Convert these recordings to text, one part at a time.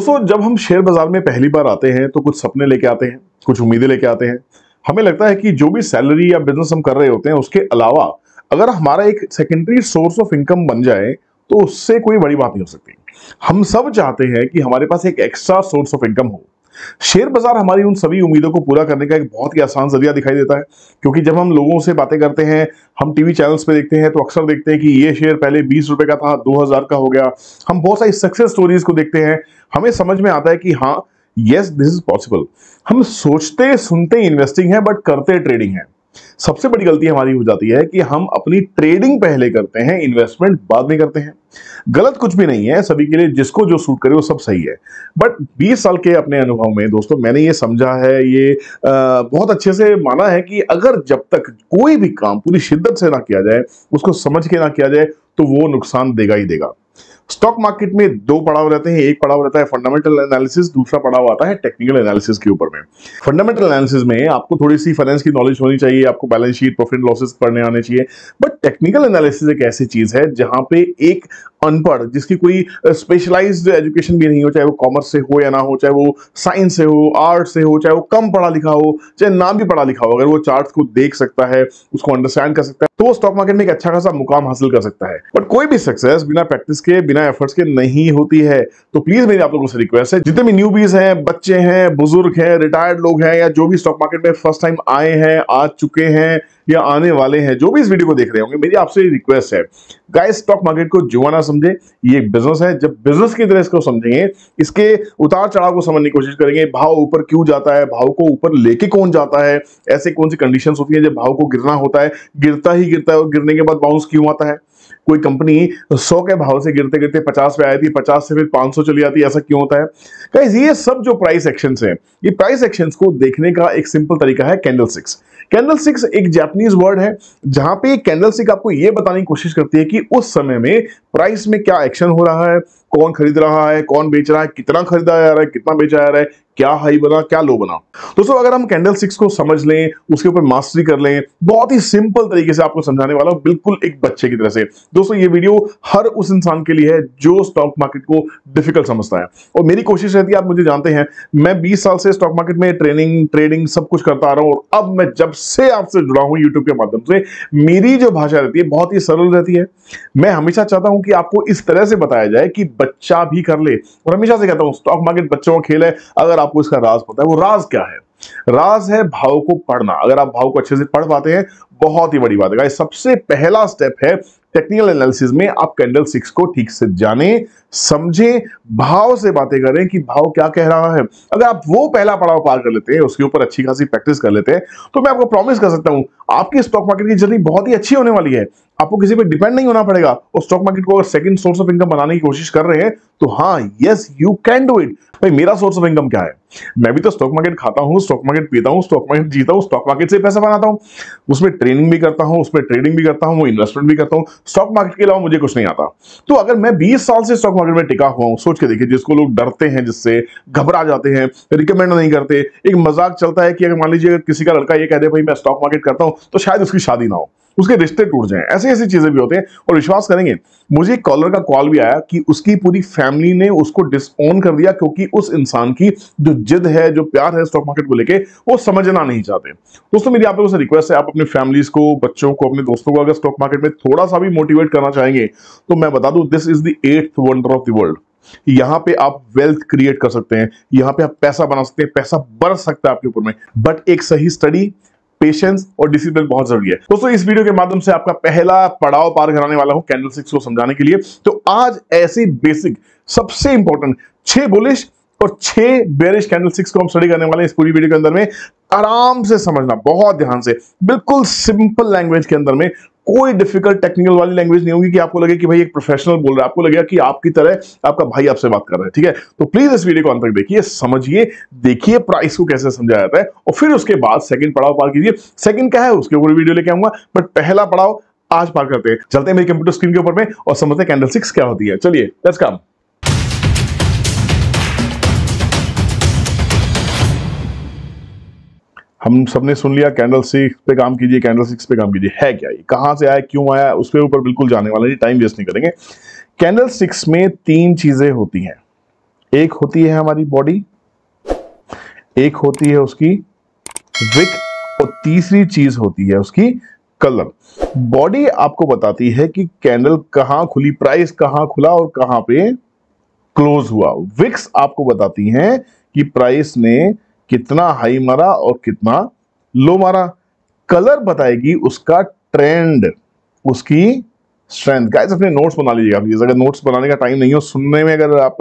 दोस्तों, जब हम शेयर बाजार में पहली बार आते हैं तो कुछ सपने लेके आते हैं, कुछ उम्मीदें लेके आते हैं। हमें लगता है कि जो भी सैलरी या बिजनेस हम कर रहे होते हैं उसके अलावा अगर हमारा एक सेकेंडरी सोर्स ऑफ इनकम बन जाए तो उससे कोई बड़ी बात नहीं हो सकती। हम सब चाहते हैं कि हमारे पास एक एक्स्ट्रा सोर्स ऑफ इनकम हो। शेयर बाजार हमारी उन सभी उम्मीदों को पूरा करने का एक बहुत ही आसान जरिया दिखाई देता है, क्योंकि जब हम लोगों से बातें करते हैं, हम टीवी चैनल्स पे देखते हैं तो अक्सर देखते हैं कि ये शेयर पहले 20 रुपए का था, 2000 का हो गया। हम बहुत सारी सक्सेस स्टोरीज को देखते हैं, हमें समझ में आता है कि हाँ, यस दिस इज पॉसिबल। हम सोचते सुनते इन्वेस्टिंग है बट करते ट्रेडिंग है। सबसे बड़ी गलती हमारी हो जाती है कि हम अपनी ट्रेडिंग पहले करते हैं, इन्वेस्टमेंट बाद में करते हैं। गलत कुछ भी नहीं है, सभी के लिए जिसको जो सूट करे वो सब सही है। बट 20 साल के अपने अनुभव में दोस्तों मैंने ये समझा है, ये बहुत अच्छे से माना है कि अगर जब तक कोई भी काम पूरी शिद्दत से ना किया जाए, उसको समझ के ना किया जाए, तो वो नुकसान देगा ही देगा। स्टॉक मार्केट में दो पड़ाव रहते हैं। एक पड़ाव रहता है फंडामेंटल एनालिसिस, दूसरा पड़ाव आता है टेक्निकल एनालिसिस के ऊपर में। फंडामेंटल एनालिसिस में आपको थोड़ी सी फाइनेंस की नॉलेज होनी चाहिए, आपको बैलेंस शीट, प्रॉफिट लॉसेस पढ़ने आने चाहिए। बट टेक्निकल एनालिसिस एक ऐसी चीज है जहां पे एक अनपढ़, जिसकी कोई स्पेशलाइज्ड एजुकेशन भी नहीं हो, चाहे वो कॉमर्स से हो या ना हो, चाहे वो साइंस से हो, आर्ट से हो, चाहे वो कम पढ़ा लिखा हो, चाहे ना भी पढ़ा लिखा हो, अगर वो चार्ट्स को देख सकता है, उसको अंडरस्टैंड कर सकता है, तो वो स्टॉक मार्केट में एक अच्छा खासा मुकाम हासिल कर सकता है। बट कोई भी सक्सेस बिना प्रैक्टिस के, बिना एफर्ट्स के नहीं होती है। तो प्लीज मेरी आप लोगों से रिक्वेस्ट है, जितने भी न्यूबीज हैं, बच्चे हैं, बुजुर्ग हैं, रिटायर्ड लोग हैं, या जो भी स्टॉक मार्केट में फर्स्ट टाइम आए हैं, आ चुके हैं या आने वाले हैं, जो भी इस वीडियो को देख रहे होंगे, मेरी आपसे रिक्वेस्ट है, गाइस, स्टॉक मार्केट को जुआ ना समझे। ये एक बिजनेस है। जब बिजनेस की तरह इसको समझेंगे, इसके उतार चढ़ाव को समझने की कोशिश करेंगे, भाव ऊपर क्यों जाता है, भाव को ऊपर लेके कौन जाता है, ऐसे कौन सी कंडीशंस होती है जब भाव को गिरना होता है, गिरता ही गिरता है, और गिरने के बाद बाउंस क्यों आता है। कोई कंपनी 100 के भाव से गिरते गिरते 50 पे आई थी, 50 से फिर 500 चली जाती है, ऐसा क्यों होता है। गाइस, ये सब जो प्राइस एक्शंस हैं, ये प्राइस एक्शंस को देखने का एक सिंपल तरीका है कैंडलस्टिक्स। कैंडलस्टिक्स एक जापानीज वर्ड है, जहां पे कैंडलस्टिक आपको ये बताने की कोशिश करती है कि उस समय में प्राइस में क्या एक्शन हो रहा है, कौन खरीद रहा है, कौन बेच रहा है, कितना खरीदा जा रहा है, कितना बेचा जा रहा है, क्या हाई बना, क्या लो बना। दोस्तों, अगर हम कैंडलस्टिक्स को समझ लें, उसके ऊपर मास्टरी कर लें, बहुत ही सिंपल तरीके से आपको समझाने वाला हूं, बिल्कुल एक बच्चे की तरह से। दोस्तों, ये वीडियो हर उस इंसान के लिए है जो स्टॉक मार्केट को डिफिकल्ट समझता है। और मेरी कोशिश रहती है, आप मुझे जानते हैं, मैं 20 साल से स्टॉक मार्केट में ट्रेडिंग सब कुछ करता आ रहा हूं। और अब मैं जब से आपसे जुड़ा हूं यूट्यूब के माध्यम से, मेरी जो भाषा रहती है बहुत ही सरल रहती है। मैं हमेशा चाहता हूं कि आपको इस तरह से बताया जाए कि बच्चा भी कर ले। और हमेशा से कहता हूं, स्टॉक मार्केट बच्चों का खेल है। अगर आपको इसका राज पता है, वो राज क्या है? राज है भाव को पढ़ना। अगर आप भाव को अच्छे से पढ़ पाते हैं, बहुत ही बड़ी बात है गाइस। सबसे पहला स्टेप है टेक्निकल एनालिसिस में, आप कैंडलस्टिक्स को ठीक से जाने, समझें, भाव से बातें करें कि भाव क्या कह रहा है। अगर आप वो पहला पड़ाव पार कर लेते हैं, उसके ऊपर अच्छी खासी प्रैक्टिस कर लेते हैं, तो मैं आपको प्रॉमिस कर सकता हूं, आपकी स्टॉक मार्केट की जर्नी बहुत ही अच्छी होने वाली है। आपको किसी पे डिपेंड नहीं होना पड़ेगा। और स्टॉक मार्केट को अगर सेकंड सोर्स ऑफ इनकम बनाने की कोशिश कर रहे हैं, तो हाँ, yes you can do it. भाई, मेरा सोर्स ऑफ इनकम क्या है? मैं भी तो स्टॉक मार्केट खाता हूं, स्टॉक मार्केट पीता हूं, स्टॉक मार्केट जीता हूं, स्टॉक मार्केट से पैसा बनाता हूं, उसमें ट्रेनिंग भी करता हूं, उसमें ट्रेडिंग भी करता हूं, इन्वेस्टमेंट भी करता हूं। स्टॉक मार्केट के अलावा मुझे कुछ नहीं आता। तो अगर मैं 20 साल से स्टॉक मार्केट में टिका हुआ हूं, सोच के देखिए, जिसको लोग डरते हैं, जिससे घबरा जाते हैं, रिकमेंड नहीं करते, एक मजाक चलता है कि अगर मान लीजिए किसी का लड़का ये कह दे भाई मैं स्टॉक मार्केट करता हूं, तो शायद उसकी शादी ना हो, उसके रिश्ते टूट जाएं, ऐसी ऐसी चीजें भी होते हैं। और विश्वास करेंगे, मुझे एक कॉलर का कॉल भी आया कि उसकी पूरी फैमिली ने उसको डिसओन कर दिया, क्योंकि उस इंसान की जो जिद है, जो प्यार है स्टॉक मार्केट को लेके, वो समझना नहीं चाहते। दोस्तों, मेरी आप लोगों से रिक्वेस्ट है, आप अपनी फैमिलीज को, बच्चों को, अपने दोस्तों को अगर स्टॉक मार्केट में थोड़ा सा भी मोटिवेट करना चाहेंगे, तो मैं बता दूं, this is the 8th wonder of the world. यहां पे आप वेल्थ क्रिएट कर सकते हैं, यहां पे आप पैसा बना सकते हैं, पैसा बरस सकता है आपके ऊपर में। बट एक सही स्टडी, पेशेंस और डिसिप्लिन बहुत जरूरी है। दोस्तों, इस वीडियो के माध्यम से आपका पहला पड़ाव पार कराने वाला हूं कैंडलस्टिक्स को समझाने के लिए। तो आज ऐसी बेसिक, सबसे इंपॉर्टेंट 6 बुलिश और 6 बेरिश कैंडलस्टिक्स को हम स्टडी करने वाले हैं इस पूरी वीडियो के अंदर में। आराम से समझना, बहुत ध्यान से, बिल्कुल सिंपल लैंग्वेज के अंदर में, कोई डिफिकल्ट टेक्निकल वाली लैंग्वेज नहीं होगी कि आपको लगे कि भाई एक प्रोफेशनल बोल रहा है, आपको लगेगा कि आपकी तरह आपका भाई आपसे बात कर रहा है। ठीक है, तो प्लीज इस वीडियो को अंत तक देखिए, समझिए, देखिए प्राइस को कैसे समझाया जाता है, और फिर उसके बाद सेकंड पड़ाव पार कीजिए। सेकंड क्या है उसके ऊपर वीडियो लेके आऊंगा, बट पहला पड़ाव आज पार करते हैं। चलते हैं मेरी कंप्यूटर स्क्रीन के ऊपर में और समझते हैं कैंडलस्टिक्स क्या होती है। चलिए, लेट्स कम। हम सबने सुन लिया, कैंडलस्टिक्स पे काम कीजिए, कैंडलस्टिक्स पे काम कीजिए। है क्या ये, कहां से आया, क्यों आया, उसके ऊपर बिल्कुल जाने वाला नहीं, टाइम वेस्ट नहीं करेंगे। कैंडलस्टिक्स में 3 चीजें होती हैं। एक होती है हमारी बॉडी, एक होती है उसकी विक, और तीसरी चीज होती है उसकी कलर। बॉडी आपको बताती है कि कैंडल कहां खुली, प्राइस कहां खुला और कहां पे क्लोज हुआ। विक्स आपको बताती हैं कि प्राइस ने कितना हाई मारा और कितना लो मारा। कलर बताएगी उसका ट्रेंड, उसकी स्ट्रेंथ। गाइस अपने नोट्स बना लीजिएगा प्लीज, अगर नोट्स बनाने का टाइम नहीं हो, सुनने में अगर आप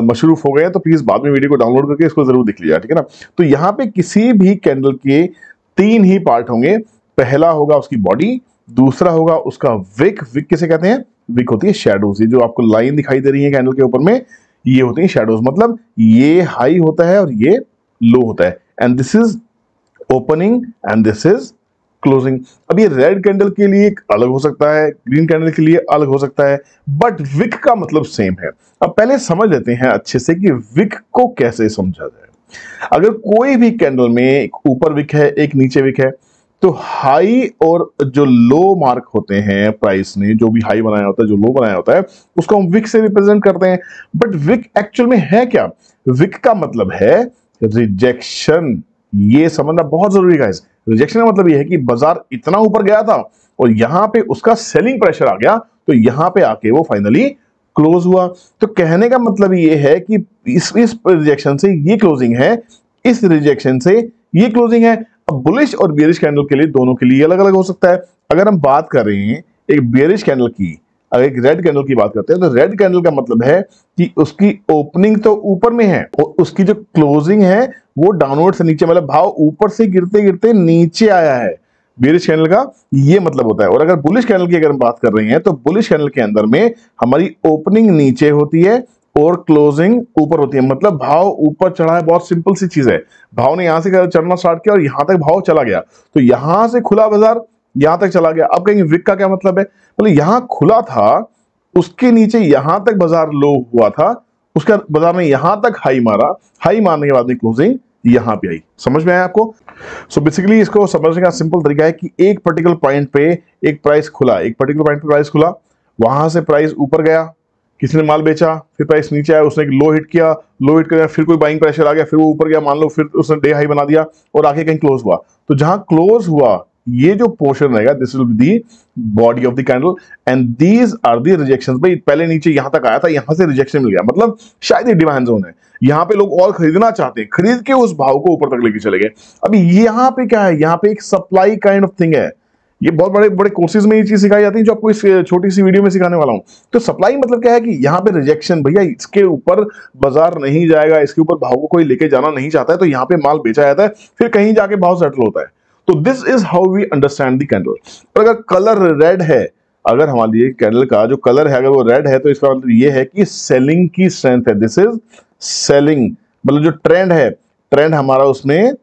मशरूफ हो गए तो प्लीज बाद में वीडियो को डाउनलोड करके इसको जरूर देख लीजिएगा, ठीक है ना। तो यहाँ पे किसी भी कैंडल के तीन ही पार्ट होंगे। पहला होगा उसकी बॉडी, दूसरा होगा उसका विक। विक किसे कहते हैं? विक होती है शेडोज। ये जो आपको लाइन दिखाई दे रही है कैंडल के ऊपर में, ये होती है शेडोज। मतलब ये हाई होता है और ये लो होता है। And this is opening and this is closing. अब ये रेड कैंडल के लिए अलग हो सकता है, ग्रीन कैंडल के लिए अलग हो सकता है, बट विक का मतलब सेम है। अब पहले समझ लेते हैं अच्छे से कि विक को कैसे समझा जाए। अगर कोई भी कैंडल में एक ऊपर विक है, एक नीचे विक है, तो हाई और जो लो मार्क होते हैं प्राइस ने, जो भी हाई बनाया होता है, जो लो बनाया होता है, उसको हम विक से रिप्रेजेंट करते हैं। बट विक एक्चुअल में है क्या? विक का मतलब है रिजेक्शन। ये समझना बहुत जरूरी है। रिजेक्शन का मतलब ये है कि बाजार इतना ऊपर गया था और यहां पे उसका सेलिंग प्रेशर आ गया, तो यहां पे आके वो फाइनली क्लोज हुआ। तो कहने का मतलब ये है कि इस रिजेक्शन से ये क्लोजिंग है, इस रिजेक्शन से ये क्लोजिंग है। अब बुलिश और बेयरिश कैंडल के लिए, दोनों के लिए अलग अलग हो सकता है। अगर हम बात कर रहे हैं एक बेयरिश कैंडल की, अगर एक रेड कैंडल की बात करते हैं, तो रेड कैंडल का मतलब है कि उसकी ओपनिंग तो ऊपर में है और उसकी जो क्लोजिंग है वो डाउनवर्ड से नीचे, मतलब भाव ऊपर से गिरते गिरते नीचे आया है। बेयरिश कैंडल का ये मतलब होता है। और अगर बुलिश कैंडल की अगर हम बात कर रहे हैं, तो बुलिश कैंडल के अंदर में हमारी ओपनिंग नीचे होती है और क्लोजिंग ऊपर होती है। मतलब भाव ऊपर चढ़ा है, बहुत सिंपल सी चीज है। भाव ने यहां से चढ़ना स्टार्ट किया और यहां तक भाव चला गया, तो यहां से खुला बाजार यहां तक चला गया। अब कहेंगे विक का क्या मतलब है? मतलब यहां खुला था, उसके नीचे यहां तक बाजार लो हुआ था, उसका बाजार ने यहां तक हाई मारा, हाई मारने के बाद में क्लोजिंग यहां पे आई। समझ में आया आपको? सो बेसिकली इसको समझने का सिंपल तरीका है कि एक पर्टिकुलर पॉइंट पे एक प्राइस खुला, एक पर्टिकुलर पॉइंट पे प्राइस खुला, वहां से प्राइस ऊपर गया, किसी ने माल बेचा, फिर प्राइस नीचे आया, उसने एक लो हिट किया, लो हिट किया, फिर कोई बाइंग प्रेशर आ गया, फिर वो ऊपर गया, मान लो फिर उसने डे हाई बना दिया और आके कहीं क्लोज हुआ। तो जहां क्लोज हुआ, ये जो पोर्शन रहेगा, this will be the body of the candle and these are the rejections. भाई पहले नीचे यहां तक आया था, यहां से रिजेक्शन मिल गया, मतलब शायद ये डिमांड जोन है, यहां पे लोग और खरीदना चाहते हैं, खरीद के उस भाव को ऊपर तक लेके चले गए। अभी यहाँ पे क्या है? यहाँ पे एक सप्लाई काइंड ऑफ थिंग है। ये बहुत बड़े बड़े कोर्सेज में ये चीज सिखाई जाती है, जो आपको इस छोटी सी वीडियो में सिखाने वाला हूं। तो सप्लाई मतलब क्या है कि यहाँ पे रिजेक्शन, भैया इसके ऊपर बाजार नहीं जाएगा, इसके ऊपर भाव को कोई लेके जाना नहीं चाहता है, तो यहाँ पे माल बेचा जाता है, फिर कहीं जाके भाव सेटल होता है। तो this is how we understand the candle. और अगर कलर रेड है, अगर हमारे लिए कैंडल का जो कलर है अगर वो रेड है, तो इसका मतलब ये है कि सेलिंग की स्ट्रेंथ है। दिस इज सेलिंग, मतलब जो ट्रेंड है, ट्रेंड हमारा उसमें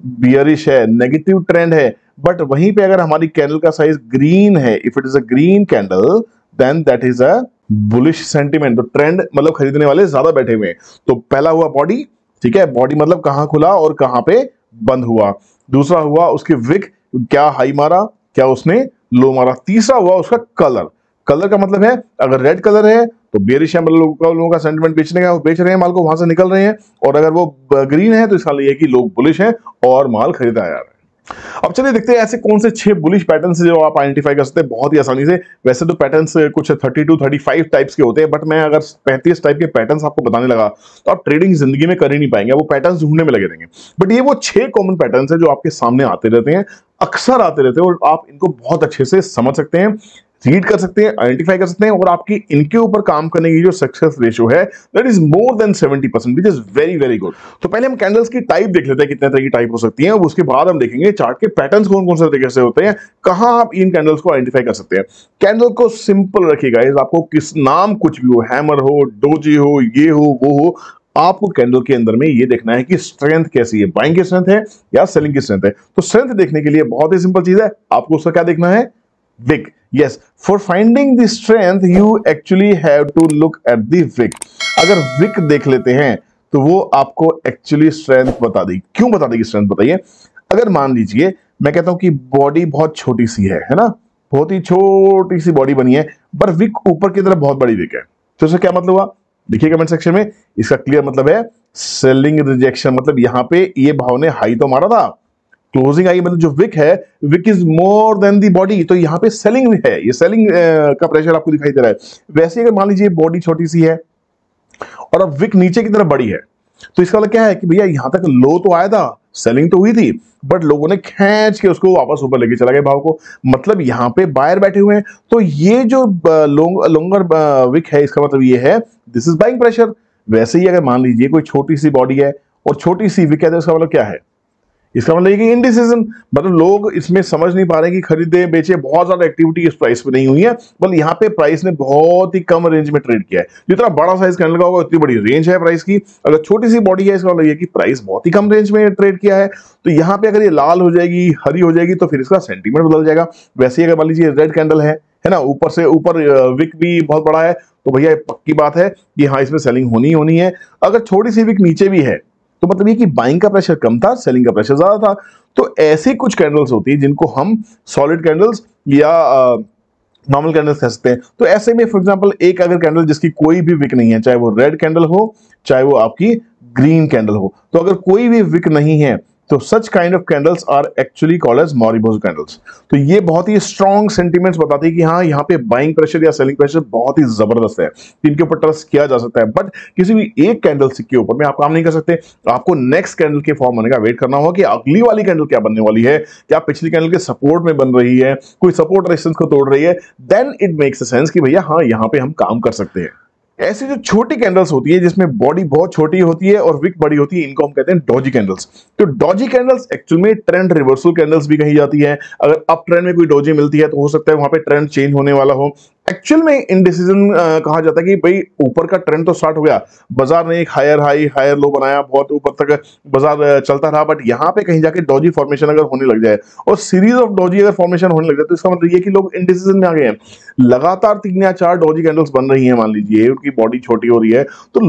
बियरिश है, नेगेटिव ट्रेंड है। बट वहीं पे अगर हमारी कैंडल का साइज ग्रीन है, if it is a green candle, then that is a bullish sentiment. तो ट्रेंड मतलब खरीदने वाले ज्यादा बैठे हुए हैं। तो पहला हुआ बॉडी, ठीक है, बॉडी मतलब कहां खुला और कहां पे बंद हुआ। दूसरा हुआ उसके विक, क्या हाई मारा, क्या उसने लो मारा। तीसरा हुआ उसका कलर। कलर का मतलब है अगर रेड कलर है तो बेरिश है, मतलब लोगों का सेंटीमेंट बेचने का, वो बेच रहे हैं माल को, वहां से निकल रहे हैं। और अगर वो ग्रीन है तो इसका मतलब ये कि लोग बुलिश हैं और माल खरीदा जा रहा है। अब चलिए देखते हैं ऐसे कौन से 6 बुलिश पैटर्न्स जो आप आइडेंटिफाई कर सकते हैं बहुत ही आसानी से। वैसे तो पैटर्न्स कुछ 32 35 टाइप्स के होते हैं, बट मैं अगर 35 टाइप के पैटर्न्स आपको बताने लगा तो आप ट्रेडिंग जिंदगी में कर ही नहीं पाएंगे, वो पैटर्न्स ढूंढने में लगे रहेंगे। बट ये वो 6 कॉमन पैटर्न्स है जो आपके सामने आते रहते हैं, अक्सर आते रहते हैं, और आप इनको बहुत अच्छे से समझ सकते हैं, रीड कर सकते हैं, आइडेंटिफाई कर सकते हैं, और आपकी इनके ऊपर काम करने की जो सक्सेस रेशियो है that is more then 70%, which is very very good. तो पहले हम कैंडल्स की टाइप देख लेते हैं, कितने तरह की टाइप हो सकती है, और उसके बाद हम देखेंगे चार्ट के पैटर्न्स कौन कौन से तरीके से होते हैं, कहां आप इन कैंडल्स को आइडेंटिफाई कर सकते हैं। कैंडल को सिंपल रखिएगा, आपको किस नाम कुछ भी हो, हैमर हो, डोजी हो, ये हो वो हो, आपको कैंडल के अंदर में ये देखना है कि स्ट्रेंथ कैसी है, बाइंग की स्ट्रेंथ है या सेलिंग की स्ट्रेंथ है। तो स्ट्रेंथ देखने के लिए बहुत ही सिंपल चीज है, आपको उसका क्या देखना है? wick. Yes, for finding the strength you actually have to look at the wick. अगर wick देख लेते हैं तो वो आपको एक्चुअली स्ट्रेंथ बता देगी। क्यों बता देगी स्ट्रेंथ? बताइए। अगर मान लीजिए मैं कहता हूं कि बॉडी बहुत छोटी सी है ना, बहुत ही छोटी सी बॉडी बनी है, पर विक ऊपर की तरफ बहुत बड़ी विक है, तो इसका क्या मतलब हुआ? देखिए कमेंट सेक्शन में। इसका क्लियर मतलब है सेलिंग रिजेक्शन, मतलब यहाँ पे ये भाव ने हाई तो मारा था, क्लोजिंग आई मतलब जो विक है, wick is more than the body, तो यहाँ पे सेलिंग भी है, ये सेलिंग का प्रेशर आपको दिखाई दे रहा है। वैसे अगर मान लीजिए बॉडी छोटी सी है और अब विक नीचे की तरफ बड़ी है, तो इसका मतलब क्या है कि भैया यहां तक लो तो आया था, सेलिंग तो हुई थी, बट लोगों ने खींच के उसको वापस ऊपर लेके चला गया भाव को, मतलब यहां पे बायर बैठे हुए हैं। तो ये जो लोंगर विक है, इसका मतलब ये है दिस इज बाइंग प्रेशर। वैसे ही अगर मान लीजिए कोई छोटी सी बॉडी है और छोटी सी विक है, तो इसका मतलब क्या है, इसका मतलब ये कि इंडिसीजन, मतलब लोग इसमें समझ नहीं पा रहे कि खरीदे बेचे, बहुत ज्यादा एक्टिविटी इस प्राइस पे नहीं हुई है, बल्कि यहाँ पे प्राइस ने बहुत ही कम रेंज में ट्रेड किया है। जितना बड़ा साइज कैंडल का होगा उतनी बड़ी रेंज है प्राइस की, अगर छोटी सी बॉडी है इसका मतलब ये कि प्राइस बहुत ही कम रेंज में ट्रेड किया है। तो यहाँ पे अगर ये लाल हो जाएगी, हरी हो जाएगी, तो फिर इसका सेंटीमेंट बदल जाएगा। वैसे ही अगर मान लीजिए रेड कैंडल है ना, ऊपर से ऊपर विक भी बहुत बड़ा है, तो भैया पक्की बात है कि हाँ इसमें सेलिंग होनी होनी है। अगर छोटी सी विक नीचे भी है, तो मतलब ये कि बाइंग का प्रेशर कम था, सेलिंग का प्रेशर ज्यादा था। तो ऐसे कुछ कैंडल्स होती है जिनको हम सॉलिड कैंडल्स या नॉर्मल कैंडल्स कह सकते हैं। तो ऐसे में फॉर एग्जांपल एक अगर कैंडल जिसकी कोई भी विक नहीं है, चाहे वो रेड कैंडल हो चाहे वो आपकी ग्रीन कैंडल हो, तो अगर कोई भी विक नहीं है, तो such kind of candles are actually called as marubozu candles. तो ये बहुत ही स्ट्रॉन्ग सेंटीमेंट्स बताते हैं कि हाँ यहाँ पे बाइंग प्रेशर या सेलिंग प्रेशर बहुत ही जबरदस्त है, इनके ऊपर ट्रस्ट किया जा सकता है। बट किसी भी एक कैंडल के ऊपर में आप काम नहीं कर सकते, आपको नेक्स्ट कैंडल के फॉर्म होने का वेट करना होगा कि अगली वाली कैंडल क्या बनने वाली है, क्या पिछली कैंडल के सपोर्ट में बन रही है, कोई सपोर्ट रेजिस्टेंस को तोड़ रही है, देन इट मेक्स सेंस कि भैया हाँ यहाँ पे हम काम कर सकते हैं। ऐसी जो छोटी कैंडल्स होती है जिसमें बॉडी बहुत छोटी होती है और विक बड़ी होती है, इनको हम कहते हैं डॉजी कैंडल्स। तो डॉजी कैंडल्स एक्चुअल में ट्रेंड रिवर्सल कैंडल्स भी कही जाती है। अगर अप ट्रेंड में कोई डॉजी मिलती है तो हो सकता है वहां पे ट्रेंड चेंज होने वाला हो। एक्चुअल में इंडिसीजन कहा जाता है कि भाई ऊपर का ट्रेंड तो स्टार्ट हो गया, बाजार ने एक हायर हाई हायर लो बनाया, बहुत ऊपर तक बाजार चलता रहा, बट यहाँ पे कहीं जाके डॉजी फॉर्मेशन अगर होने लग जाए और सीरीज ऑफ डॉजी अगर फॉर्मेशन होने लग जाए, तो इसका मतलब ये कि लोग इंडिसीजन में आ गए हैं। लगातार 3 या 4 डॉजी कैंडल्स बन रही हैं, मान लीजिए उनकी बॉडी छोटी हो रही है, तो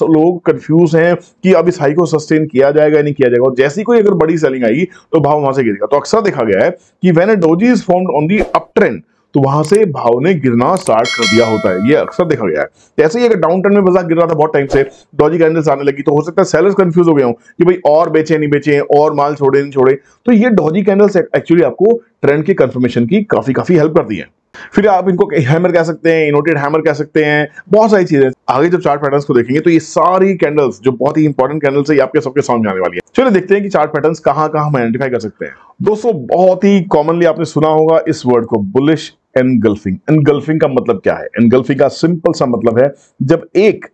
लोग कंफ्यूज हैं कि अब इस हाई को सस्टेन किया जाएगा नहीं किया जाएगा, और जैसी कोई अगर बड़ी सेलिंग आएगी तो भाव वहां से गिरेगा। तो अक्सर देखा गया है कि when a Doge is formed on the up trend, तो वहां से भाव ने गिरना स्टार्ट कर दिया होता है, ये अक्सर देखा गया है। ऐसे ही अगर डाउन ट्रेंड में बाजार गिर रहा था बहुत टाइम से, डॉजी कैंडल्स आने लगी, तो हो सकता है सेलर्स कंफ्यूज हो गए हों कि भाई और बेचे नहीं बेचे और माल छोड़े नहीं छोड़े। तो ये डॉजी कैंडल्स एक्चुअली आपको ट्रेंड की कंफर्मेशन की काफी हेल्प करती है। फिर आप इनको हैमर कह सकते हैं, इनवर्टेड हैमर कह सकते हैं, बहुत सारी चीजें। आगे जब चार्ट पैटर्न्स को देखेंगे तो ये सारी कैंडल्स जो बहुत ही इंपॉर्टेंट कैंडल्स है, ये आपके सबके सामने आने वाली है। चलिए देखते हैं कि चार्ट पैटर्न्स कहां कहां हम आइडेंटिफाई कर सकते हैं। दोस्तों बहुत ही कॉमनली आपने सुना होगा इस वर्ड को, बुलिश एनगल्फिंग। एनगल्फिंग का मतलब क्या है? एनगल्फिंग का सिंपल सा मतलब है जब एक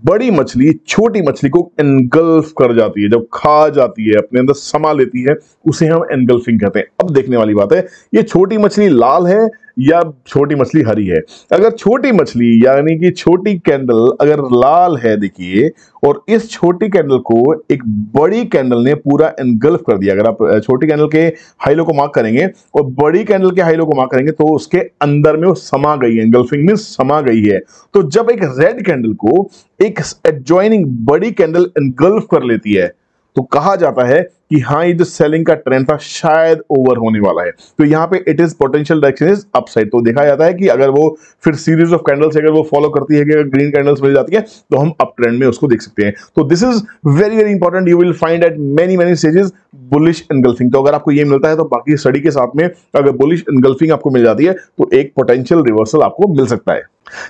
बड़ी मछली छोटी मछली को एनगल्फ कर जाती है, जब खा जाती है, अपने अंदर समा लेती है, उसे हम एनगल्फिंग कहते हैं। अब देखने वाली बात है, ये छोटी मछली लाल है या छोटी मछली हरी है। अगर छोटी मछली यानी कि छोटी कैंडल अगर लाल है, देखिए, और इस छोटी कैंडल को एक बड़ी कैंडल ने पूरा एनगल्फ कर दिया, अगर आप छोटी कैंडल के हाई लो को मार्क करेंगे और बड़ी कैंडल के हाई लो को मार्क करेंगे, तो उसके अंदर में वो समा गई है। एनगल्फिंग मींस समा गई है। तो जब एक रेड कैंडल को एक एडजॉइनिंग बड़ी कैंडल एनगल्फ कर लेती है, तो कहा जाता है कि हाँ ये जो सेलिंग का ट्रेंड था शायद ओवर होने वाला है। तो यहाँ पे it is potential direction is upside. तो देखा जाता है कि अगर वो फिर सीरीज ऑफ कैंडल्स अगर वो फॉलो करती है कि अगर ग्रीन कैंडल्स मिल जाती है, तो हम अप ट्रेंड में उसको देख सकते हैं। तो this is very very important, you will find at many stages bullish engulfing. तो अगर आपको ये मिलता है तो बाकी स्टडी के साथ में अगर बुलिश एनगल्फिंग आपको मिल जाती है, तो एक पोटेंशियल रिवर्सल आपको मिल सकता है।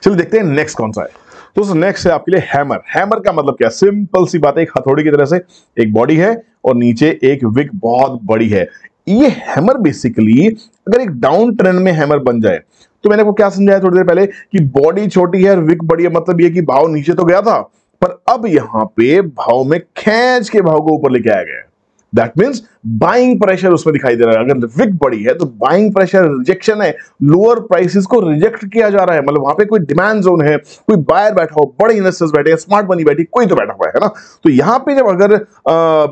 चलिए देखते हैं नेक्स्ट कौन सा है। तो नेक्स्ट है आपके लिए हैमर। हैमर का मतलब क्या? सिंपल सी बात है, एक हथौड़ी की तरह से एक बॉडी है और नीचे एक विक बहुत बड़ी है। ये हैमर बेसिकली अगर एक डाउन ट्रेंड में हैमर बन जाए, तो मैंने आपको क्या समझाया थोड़ी देर पहले कि बॉडी छोटी है और विक बड़ी है, मतलब ये कि भाव नीचे तो गया था, पर अब यहां पे भाव में खींच के भाव को ऊपर लेके आया गया। दैट मीन्स बाइंग प्रेशर उसमें दिखाई दे रहा है। अगर विक बड़ी है तो बाइंग प्रेशर रिजेक्शन है, लोअर प्राइसेस को रिजेक्ट किया जा रहा है, मतलब वहां पे कोई डिमांड जोन है, कोई बायर बैठा हो, बड़े इन्वेस्टर्स बैठे हैं, स्मार्ट मनी बैठी, कोई तो बैठा हुआ है ना। तो यहां पे जब अगर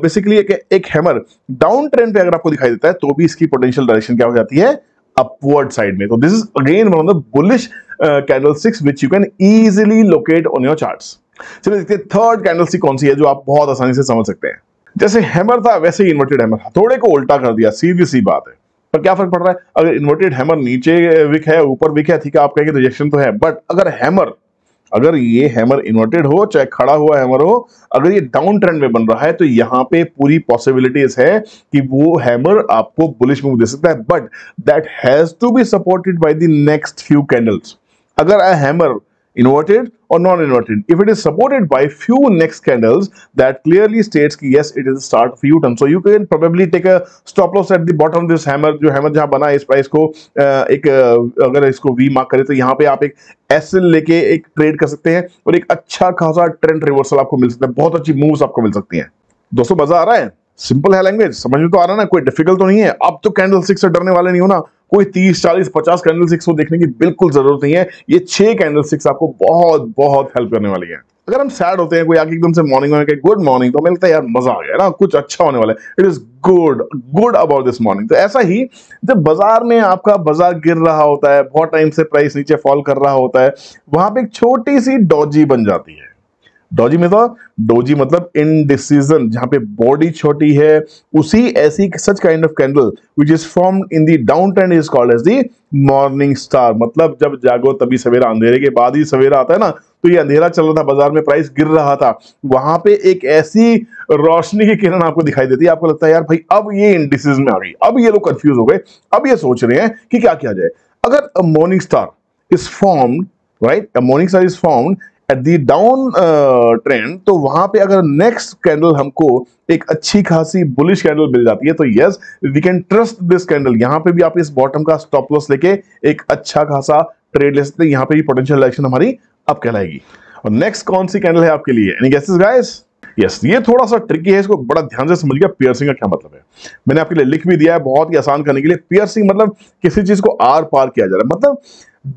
बेसिकली एक हैमर डाउन ट्रेंड पे अगर आपको दिखाई देता है, तो भी इसकी पोटेंशियल डायरेक्शन क्या हो जाती है? अपवर्ड साइड में। तो this is again one of the bullish candlesticks which you can easily locate on your charts. चलिए देखते हैं थर्ड कैंडलस्टिक कौन सी है जो आप बहुत आसानी से समझ सकते हैं। जैसे हैमर था वैसे ही इन्वर्टेड हैमर, हथौड़े को उल्टा कर दिया, सीधी सी बात है। पर क्या फर्क पड़ रहा है? अगर इन्वर्टेड हैमर नीचे विक है ऊपर विक है, ठीक है, आप कहेंगे रिजेक्शन तो है, बट अगर हैमर अगर ये हैमर इन्वर्टेड हो चाहे खड़ा हुआ हैमर हो, अगर ये डाउन ट्रेंड में बन रहा है तो यहाँ पे पूरी पॉसिबिलिटीज है कि वो हैमर आपको बुलिश मूव दे सकता है, but that has to be supported by the next few candles. अगर a hammer inverted or non-inverted, if it is supported by few next candles, that clearly states कि yes, it is the start of U-turn. So you can probably take a stop loss at the bottom of this hammer, जो hammer जहाँ बना है इस price को अगर इसको V mark करें तो यहाँ पे आप एक एसएल लेके एक ट्रेड कर सकते हैं और एक अच्छा खासा ट्रेंड रिवर्सल आपको मिल सकता है, बहुत अच्छी मूव्स आपको मिल सकती हैं। दोस्तों मजा आ रहा है? सिंपल है लैंग्वेज, समझ में तो आ रहा है ना, कोई डिफिकल्ट तो नहीं है। अब तो कैंडल स्टिक से डरने वाले नहीं हो ना, कोई 30 40 50 कैंडल स्टिक्स को देखने की बिल्कुल जरूरत नहीं है। ये 6 कैंडल स्टिक्स आपको बहुत बहुत हेल्प करने वाली है। अगर हम सैड होते हैं, कोई आके एकदम से मॉर्निंग में कहे गुड मॉर्निंग, तो हमें लगता है यार मजा आ गया ना, कुछ अच्छा होने वाला है, it is good about this morning. तो ऐसा ही जब बाजार में आपका बाजार गिर रहा होता है, बहुत टाइम से प्राइस नीचे फॉल कर रहा होता है, वहां पे एक छोटी सी डॉजी बन जाती है। डॉजी में तो डोजी मतलब इनडिसीजन, जहां पे बॉडी छोटी है, उसी ऐसी such kind of candle which is formed in the down trend is called as the morning star. मतलब जब जागो तभी सवेरा, अंधेरे के बाद ही सवेरा आता है ना। तो ये अंधेरा चल रहा था, बाजार में प्राइस गिर रहा था, वहां पे एक ऐसी रोशनी की किरण आपको दिखाई देती है, आपको लगता है यार भाई अब ये इनडिसीजन में आ गई, अब ये लोग कंफ्यूज हो गए, अब ये सोच रहे हैं कि क्या किया जाए। अगर a morning star is formed, right, a morning star is formed at the down trend, तो वहां पे अगर नेक्स्ट कैंडल हमको एक अच्छी खासी बुलिश कैंडल मिल जाती है तो yes we can trust this candle. यहां पे भी आप इस बॉटम का स्टॉप लॉस लेके एक अच्छा खासा ट्रेड ले सकते हैं, यहां पे भी पोटेंशियल डायरेक्शन हमारी अब कहलाएगी। और नेक्स्ट कौन सी कैंडल है आपके लिए? Any guesses guys? यस, ये थोड़ा सा ट्रिकी है, इसको बड़ा ध्यान से समझिएगा। पियर्सिंग का क्या मतलब है मैंने आपके लिए लिख भी दिया है बहुत ही आसान करने के लिए। पियर्सिंग मतलब किसी चीज को आर पार किया जा रहा है, मतलब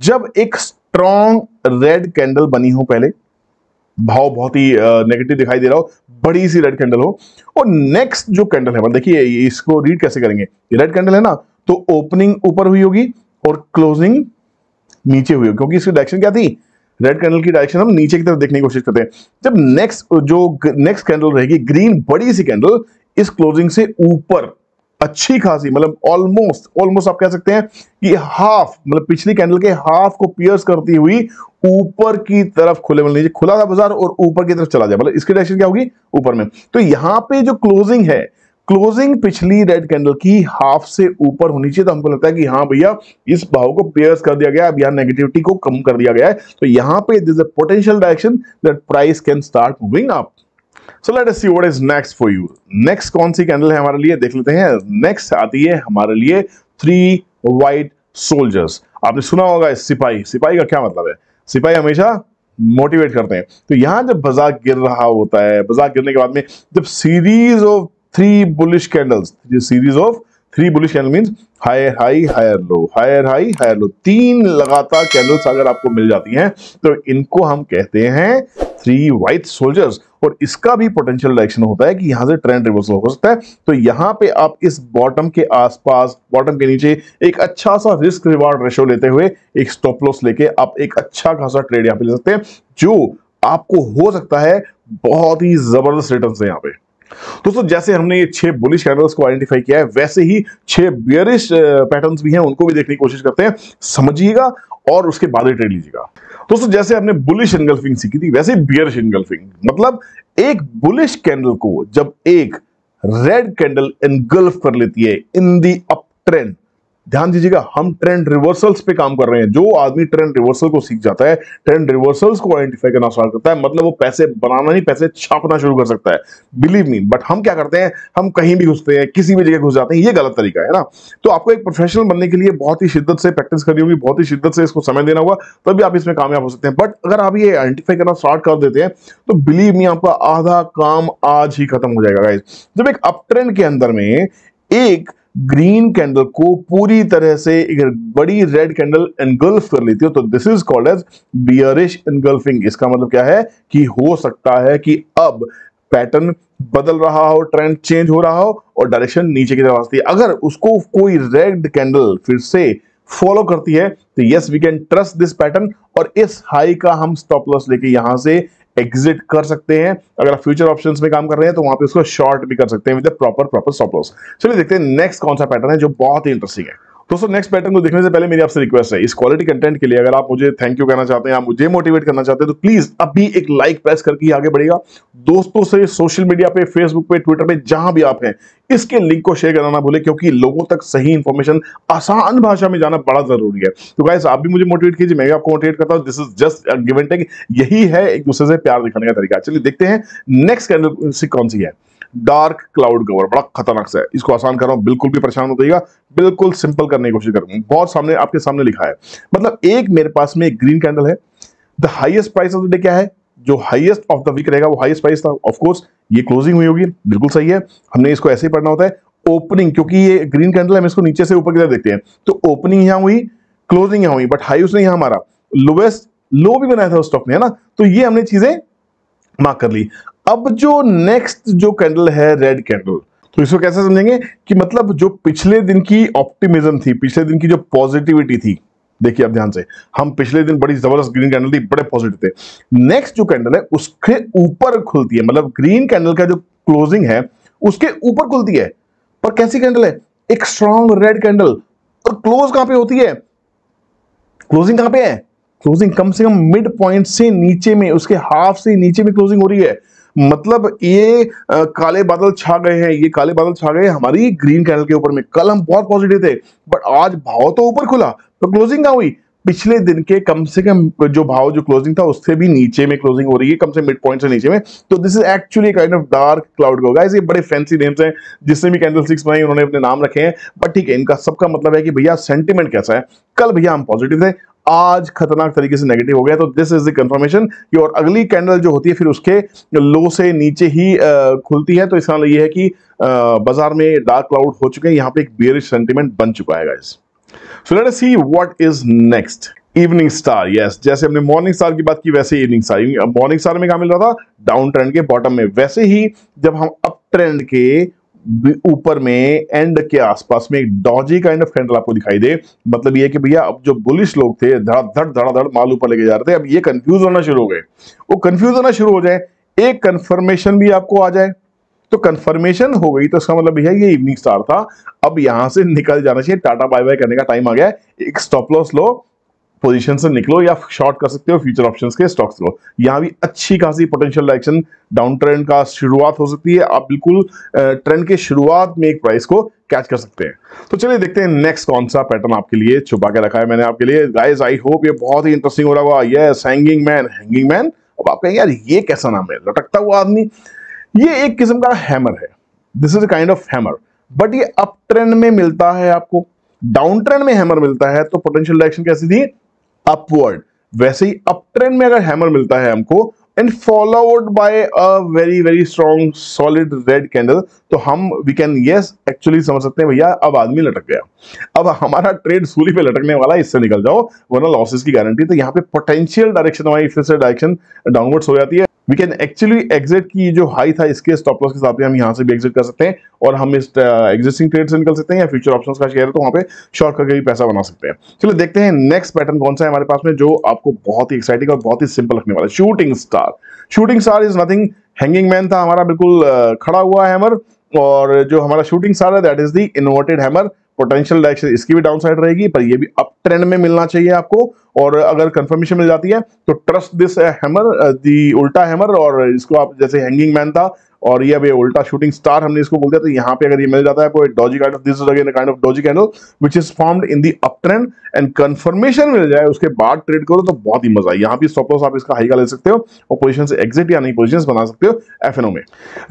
जब एक स्ट्रॉन्ग रेड कैंडल बनी हो, पहले भाव बहुत ही नेगेटिव दिखाई दे रहा हो, बड़ी सी रेड कैंडल हो, और नेक्स्ट जो कैंडल है, देखिए इसको रीड कैसे करेंगे। ये रेड कैंडल है ना, तो ओपनिंग ऊपर हुई होगी और क्लोजिंग नीचे हुई होगी, क्योंकि इसकी डायरेक्शन क्या थी, रेड कैंडल की डायरेक्शन हम नीचे की तरफ देखने की कोशिश करते हैं। जब नेक्स्ट कैंडल रहेगी ग्रीन बड़ी सी कैंडल, इस क्लोजिंग से ऊपर अच्छी खासी, मतलब ऑलमोस्ट आप कह सकते हैं कि हाफ, मतलब पिछली कैंडल के हाफ को पियर्स करती हुई ऊपर की तरफ खुले, मतलब नीचे खुला था बाजार और ऊपर की तरफ चला जाए, मतलब इसकी डायरेक्शन क्या होगी, ऊपर में। तो यहां पे जो क्लोजिंग है, क्लोजिंग पिछली रेड कैंडल की हाफ से ऊपर होनी चाहिए, तो हमको लगता है कि हाँ भैया इस भाव को पियर्स कर दिया गया, अब यहाँ नेगेटिविटी को कम कर दिया गया है, तो यहाँ पे this is a potential direction that price can start moving up. So let us see what is next for you. Next कौन सी कैंडल है हमारे लिए, देख लेते हैं। नेक्स्ट आती है हमारे लिए 3 white soldiers। आपने सुना होगा सिपाही, सिपाही का क्या मतलब है? सिपाही हमेशा मोटिवेट करते हैं। तो यहां जब बाजार गिर रहा होता है, बाजार गिरने के बाद में जब series of 3 bullish candles, series of 3 bullish candle means higher high higher low, higher high higher low, 3 लगातार कैंडल्स अगर आपको मिल जाती हैं तो इनको हम कहते हैं 3 व्हाइट सोल्जर्स। और इसका भी पोटेंशियल डायरेक्शन होता है कि यहां से ट्रेंड रिवर्सल हो सकता है। तो यहां पे आप इस बॉटम के आसपास, बॉटम के नीचे एक अच्छा सा रिस्क रिवार्ड रेशो लेते हुए एक स्टॉप लॉस लेके आप एक अच्छा खासा ट्रेड यहां पे ले सकते हैं, जो आपको हो सकता है बहुत ही जबरदस्त रिटर्न है यहाँ पे। दोस्तों जैसे हमने ये 6 बुलिश कैंडल्स को आइडेंटिफाई किया है, वैसे ही 6 बियरिश पैटर्न्स भी हैं, उनको भी देखने की कोशिश करते हैं, समझिएगा और उसके बाद ही ट्रेड लीजिएगा। दोस्तों जैसे हमने बुलिश एनगल्फिंग सीखी थी, वैसे बियरिश एनगल्फिंग मतलब एक बुलिश कैंडल को जब एक रेड कैंडल एनगल्फ कर लेती है इन दी अप ट्रेंड। ध्यान दीजिएगा, हम ट्रेंड रिवर्सल्स पे काम कर रहे हैं। जो आदमी ट्रेंड रिवर्सल को सीख जाता है, ट्रेंड रिवर्सल्स को आइडेंटिफाई करना स्टार्ट करता है, मतलब वो पैसे बनाना नहीं, पैसे छापना शुरू कर सकता है, बिलीव मी। बट हम क्या करते हैं, हम कहीं भी घुसते हैं, किसी भी जगह घुस जाते हैं, ये गलत तरीका है ना। तो आपको एक प्रोफेशनल बनने के लिए बहुत ही शिद्दत से प्रैक्टिस करनी होगी, बहुत ही शिद्दत से इसको समय देना होगा, तभी आप इसमें कामयाब हो सकते हैं। बट अगर आप ये आइडेंटिफाई करना स्टार्ट कर देते हैं तो बिलीव मी आपका आधा काम आज ही खत्म हो जाएगा गाइस। जब एक अप ट्रेंड के अंदर में एक ग्रीन कैंडल को पूरी तरह से एक बड़ी रेड कैंडल एनगल्फ कर लेती हो तो this is called as bearish engulfing. इसका मतलब क्या है कि हो सकता है कि अब पैटर्न बदल रहा हो, ट्रेंड चेंज हो रहा हो और डायरेक्शन नीचे की तरफ आती है। अगर उसको कोई रेड कैंडल फिर से फॉलो करती है तो yes we can trust this pattern और इस हाई का हम स्टॉप लॉस लेके यहां से एग्जिट कर सकते हैं। अगर आप फ्यूचर ऑप्शंस में काम कर रहे हैं तो वहां पे उसको शॉर्ट भी कर सकते हैं विद प्रॉपर स्टॉप लॉस। चलिए देखते हैं नेक्स्ट कौन सा पैटर्न है जो बहुत ही इंटरेस्टिंग है। दोस्तों नेक्स्ट पैटर्न को देखने से पहले मेरी आपसे रिक्वेस्ट है, इस क्वालिटी कंटेंट के लिए अगर आप मुझे थैंक यू कहना चाहते हैं, आप मुझे मोटिवेट करना चाहते हैं, तो प्लीज अभी एक लाइक प्रेस करके आगे बढ़ेगा। दोस्तों से सोशल मीडिया पे, फेसबुक पे, ट्विटर पे, जहां भी आप हैं, इसके लिंक को शेयर करना ना भूले, क्योंकि लोगों तक सही इंफॉर्मेशन आसान भाषा में जाना बड़ा जरूरी है। तो गाइस आप भी मुझे मोटिवेट कीजिए, मैं भी आपको मोटिवेट करता हूं। This is just give and take, यही है एक दूसरे से प्यार दिखाने का तरीका। चलिए देखते हैं नेक्स्ट कैंडल कौन सी है। डार्क क्लाउड कवर, बड़ा खतरनाक सा है, इसको आसान कर रहा हूं, बिल्कुल भी परेशान मत होइएगा, बिल्कुल सिंपल करने की कोशिश करूंगा। बहुत सामने आपके सामने लिखा है, मतलब एक मेरे पास में एक ग्रीन कैंडल है। The highest price of the day क्या है, जो हाईएस्ट ऑफ द वीक रहेगा वो हाईएस्ट प्राइस था। ऑफ कोर्स ये क्लोजिंग हुई होगी, बिल्कुल सही है, हमने इसको ऐसे ही पढ़ना होता है। ओपनिंग, क्योंकि ये ग्रीन कैंडल है, हम इसको नीचे से ऊपर की तरफ देखते हैं, तो ओपनिंग यहां हुई, क्लोजिंग यहां हुई, बट हाई उसने यहां मारा, लोवेस्ट लो भी बनाया था उस स्टॉक ने, है ना। तो ये हमने चीजें मार्क कर ली। अब जो नेक्स्ट जो कैंडल है रेड कैंडल, तो इसको कैसे समझेंगे कि मतलब जो पिछले दिन की ऑप्टिमिज्म थी, पिछले दिन की जो पॉजिटिविटी थी, देखिए अब ध्यान से, हम पिछले दिन बड़ी जबरदस्त ग्रीन कैंडल थी, बड़े पॉजिटिव थे। नेक्स्ट जो कैंडल है उसके ऊपर खुलती है, मतलब ग्रीन कैंडल का जो क्लोजिंग है उसके ऊपर खुलती है, पर कैसी कैंडल है, एक स्ट्रॉन्ग रेड कैंडल। और क्लोज कहां पे होती है, क्लोजिंग कहां पे है, क्लोजिंग कम से कम मिड पॉइंट से नीचे में, उसके हाफ से नीचे में क्लोजिंग हो रही है। मतलब ये काले बादल छा गए हैं, ये काले बादल छा गए हमारी ग्रीन कैंडल के ऊपर में। कल हम बहुत पॉजिटिव थे, बट आज भाव तो ऊपर खुला, तो क्लोजिंग कहां हुई, पिछले दिन के कम से कम जो भाव जो क्लोजिंग था उससे भी नीचे में क्लोजिंग हो रही है, कम से मिड पॉइंट से नीचे में। तो this is actually kind of dark cloud को। गाइस ये बड़े फैंसी नेम्स हैं, जिसने भी कैंडल स्टिक्स बनाई उन्होंने अपने नाम रखे हैं, बट ठीक है, इनका सबका मतलब है कि भैया सेंटिमेंट कैसा है। कल भैया हम पॉजिटिव थे, आज खतरनाक तरीके से नेगेटिव हो गया, तो दिस इज द कंफर्मेशन कि और अगली कैंडल जो होती है फिर उसके लो से नीचे ही खुलती है। तो इसका मतलब ये है कि बाजार में डार्क क्लाउड हो चुके हैं, यहाँ पे एक बेयरिश सेंटिमेंट बन चुका है guys. So let us see what is next. Evening star, yes, जैसे हमने मॉर्निंग स्टार की बात की वैसे इवनिंग स्टार। मॉर्निंग स्टार में क्या मिल रहा था, डाउन ट्रेंड के बॉटम में, वैसे ही जब हम अप ट्रेंड के ऊपर में एंड के आसपास में एक डॉजी काइंड ऑफ कैंडल आपको दिखाई दे, मतलब ये कि भैया अब जो बुलिश लोग थे धड़ माल ऊपर लेके जा रहे थे, अब ये कंफ्यूज होना शुरू हो गए। वो कंफ्यूज होना शुरू हो जाए, एक कंफर्मेशन भी आपको आ जाए, तो कंफर्मेशन हो गई तो इसका मतलब भैया ये इवनिंग स्टार था, अब यहां से निकल जाना चाहिए, टाटा बाय बाय करने का टाइम आ गया। एक स्टॉप लॉस लो, पोजीशन से निकलो, या शॉर्ट कर सकते हो फ्यूचर ऑप्शंस के स्टॉक्स को। यहां भी अच्छी खासी पोटेंशियल डायरेक्शन डाउन ट्रेंड का शुरुआत हो सकती है, आप बिल्कुल ट्रेंड के शुरुआत में एक प्राइस को कैच कर सकते हैं। तो चलिए देखते हैं नेक्स्ट कौन सा पैटर्न आपके लिए छुपा के रखा है मैंने आपके लिए। गाइस आई होप ये बहुत ही इंटरेस्टिंग हो रहा होगा। Yes, hanging man, hanging man. अब आप कहेंगे यार ये कैसा नाम है, लटकता हुआ आदमी। ये एक किस्म का हैमर है, this is a kind of hammer, but ये अप ट्रेंड में मिलता है आपको, डाउन ट्रेंड में हैमर मिलता है, तो पोटेंशियल डायरेक्शन कैसी थी, अपवर्ड। वैसे ही अप ट्रेंड में अगर हैमर मिलता है हमको and followed by a very very strong solid red candle, तो हम वी कैन यस एक्चुअली समझ सकते हैं भैया अब आदमी लटक गया, अब हमारा ट्रेड सूली पे लटकने वाला, इससे निकल जाओ वरना लॉसेस की गारंटी। तो यहाँ पे पोटेंशियल डायरेक्शन हमारी फिर से डायरेक्शन डाउनवर्ड्स हो जाती है। वी कैन एक्चुअली एग्जिट की जो हाई था इसके स्टॉप लॉस के साथ में हम यहाँ से भी एग्जिट कर सकते हैं, और हम इस एग्जिस्टिंग ट्रेड से निकल सकते हैं, या फ्यूचर ऑप्शंस का शेयर है तो वहां पे शॉर्ट करके भी पैसा बना सकते हैं। चलो देखते हैं नेक्स्ट पैटर्न कौन सा है हमारे पास में, जो आपको बहुत ही एक्साइटिंग और बहुत ही सिंपल लगने वाला है। Shooting star. Shooting star is nothing, hanging man था हमारा बिल्कुल खड़ा हुआ हैमर, और जो हमारा शूटिंग स्टार है that is the inverted hammer. Potential direction इसकी भी डाउन साइड रहेगी, पर ये भी अप ट्रेंड में मिलना चाहिए आपको, और अगर कंफर्मेशन मिल जाती है तो ट्रस्ट दिस हैमर, दी उल्टा हैमर, और इसको आप जैसे हैंगिंग मैन था और ये अभी उल्टा शूटिंग स्टार हमने इसको बोल दिया, तो यहाँ पे अगर ये मिल जाता है कोई doji kind of, this is again a kind of doji candle which is formed in the up trend, and confirmation मिल जाए उसके बाद ट्रेड करो तो बहुत ही मजा है। यहाँ भी स्टॉप लॉस आप इसका हाई का ले सकते हो, और पोजीशन से एग्जिट या नई पोजीशंस बना सकते हो एफएनओ में।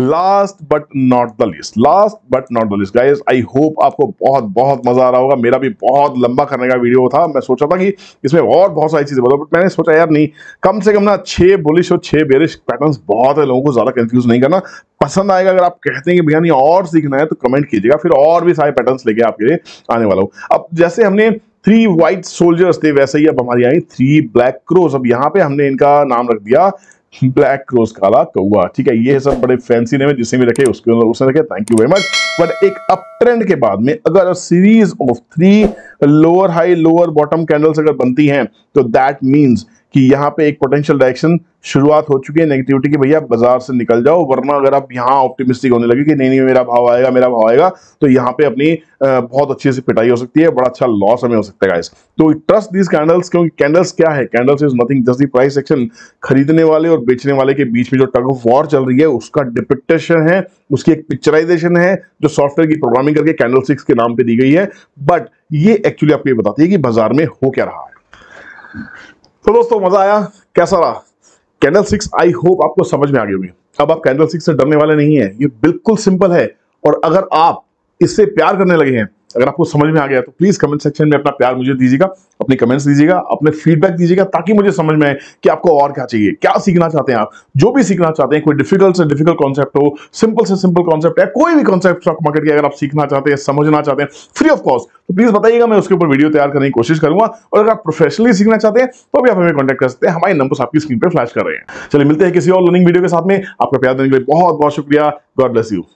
Last but not the least, last but not the least guys, I hope आपको बहुत बहुत मजा आ रहा होगा। मेरा भी बहुत लंबा करने का वीडियो था, मैं सोचा था कि इसमें और बहुत सारी चीजें बताओ, बट मैंने सोचा यार नहीं, कम से कम ना 6 बुलिश और 6 बेरिश पैटर्न्स बहुत है, लोगों को ज्यादा कंफ्यूज नहीं करना। पसंद आएगा, अगर आप कहते हैं कि भैया नहीं और सीखना है तो कमेंट कीजिएगा, फिर और भी सारे पैटर्न्स लेके आपके लिए आने वाला हूं। अब जैसे हमने 3 व्हाइट सोल्जर्स थे, वैसे ही अब हमारी आई 3 ब्लैक क्रोस। अब यहाँ पे हमने इनका नाम रख दिया ब्लैक क्रोस, काला कौवा। ठीक है, ये सब बड़े फैंसी नेम है, जिसने भी रखे उसने रखे, thank you very much. But एक अप ट्रेंड के बाद में अगर series of 3 lower high lower bottom candles अगर बनती हैं, तो दैट मींस कि यहाँ पे एक पोटेंशियल डायरेक्शन शुरुआत हो चुकी है नेगेटिविटी की, भैया बाजार से निकल जाओ, वरना अगर आप यहाँ ऑप्टिमिस्टिक होने लगे कि नहीं नहीं मेरा भाव आएगा मेरा भाव आएगा, तो यहाँ पे अपनी बहुत अच्छी सी पिटाई हो सकती है, बड़ा अच्छा लॉस हमें हो सकता है गाइस। तो ट्रस्ट दीज कैंडल्स, क्योंकि कैंडल्स क्या है, candles is nothing just the price action. खरीदने वाले और बेचने वाले के बीच में जो टग ऑफ वॉर चल रही है उसका डिपिक्टेशन है, उसकी एक पिक्चराइजेशन है जो सॉफ्टवेयर की प्रोग्रामिंग करके कैंडल स्टिक्स के नाम पे दी गई है, बट ये एक्चुअली आपको ये बताती है कि बाजार में हो क्या रहा है। तो दोस्तों मजा आया, कैसा रहा कैंडल स्टिक्स? आई होप आपको समझ में आ गई होगी। अब आप कैंडल स्टिक्स से डरने वाले नहीं है, ये बिल्कुल सिंपल है। और अगर आप इससे प्यार करने लगे हैं, अगर आपको समझ में आ गया, तो प्लीज कमेंट सेक्शन में अपना प्यार मुझे दीजिएगा, अपने कमेंट्स दीजिएगा, अपने फीडबैक दीजिएगा, ताकि मुझे समझ में आए कि आपको और क्या चाहिए, क्या सीखना चाहते हैं आप। जो भी सीखना चाहते हैं, कोई डिफिकल्ट से डिफिकल्ट कॉन्सेप्ट हो, सिंपल से सिंपल कॉन्सेप्ट है, कोई भी कॉन्सेप्ट स्टॉक मार्केट की अगर आप सीखना चाहते हैं, समझना चाहते हैं फ्री ऑफ कॉस्ट, तो प्लीज बताइएगा, मैं उसके ऊपर वीडियो तैयार करने की कोशिश करूंगा। और अगर आप प्रोफेशनली सीखना चाहते हैं तो भी आप हमें कॉन्टैक्ट कर सकते हैं, हमारे नंबर्स आपकी स्क्रीन पर फ्लैश कर रहे हैं। चलिए मिलते हैं किसी और लर्निंग वीडियो के साथ में। आपका प्यार देने के लिए बहुत बहुत शुक्रिया। God bless you.